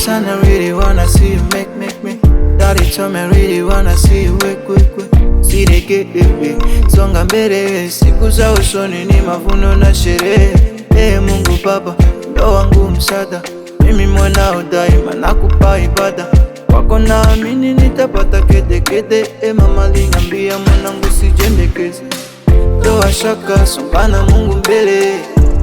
son, I really wanna see you make me. Daddy told me I really wanna see you quick. See the get songa mbele, siku za usoni ni mavuno na sherehe. Mungu Baba, ndo wangu msaada, mimi mwanao daima nakupa ibada. Kwako naamini nitapata kede. Mama liniambia mwanangu sijendekeze, toa shaka, songa na Mungu mbele,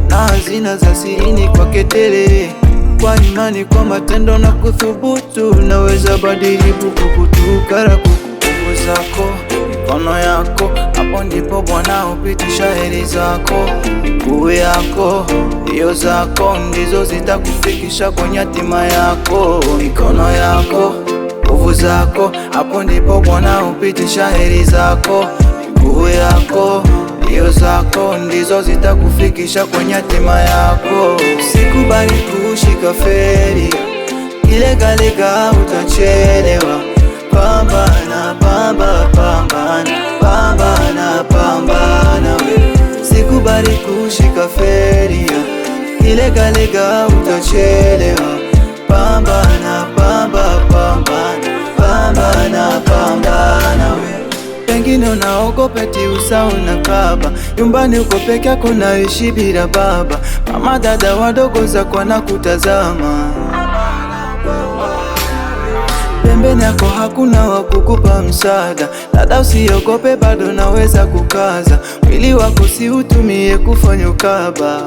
na hazina za sirini kwake tele. Kwa imani, kwa matendo na kuthubutu, naweza badili bukukutu karaku. Nguvu zako, mikono yako, hapo ndipo Bwana hupitisha heri zako. Miguu yako, mbio zako, ndizo zitakufikisha kwenye hatima yako. Mikono yako, nguvu zako, hapo ndipo Bwana hupitisha heri zako. Miguu yako, mbio zako, ndizo zitakufikisha kwenye hatima yako. Usikubali kushika feri, ilegalega utachelewa. Pambana, pambana we. Usikubali kushika feri, ilegalega utachelewa. Pambana we. Pengine unaogopa eti usao na kaba, nyumbani uko peke yako naishi bila baba. Mama dada wadogo zako wanakutazama, pembeni yako hakuna wa kukupa msaada. Dada usiogope, bado naweza kukaza, mwili wako si utumie kufanya ukaba.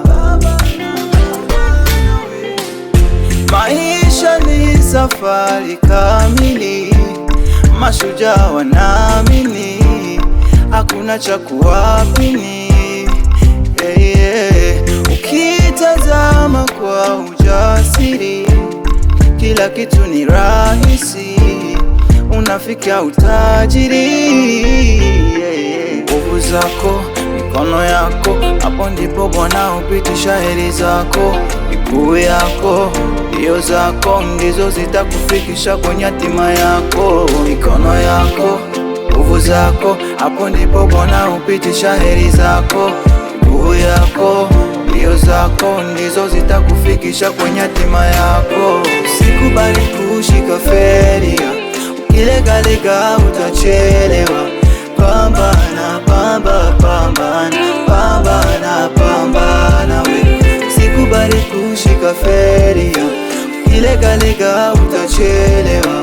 Maisha ni safari kamili, mashujaa wanaamini, hakuna cha kuwapini. Ukitazama kwa ujasiri, kila kitu ni rahisi, unafikia utajiri. Nguvu zako, mikono yako, hapo ndipo Bwana hupitisha heri zako. Miguu yako, mbio zako, ndizo zitakufikisha kwenye hatima yako. Mikono yako, nguvu zako, hapo ndipo Bwana hupitisha heri zako. Miguu yako, mbio zako, ndizo zitakufikisha kwenye hatima yako. Usikubali kushika feri, ukilegalega utachelewa. Pambana we. Usikubali kushika feri, ukilegalega utachelewa.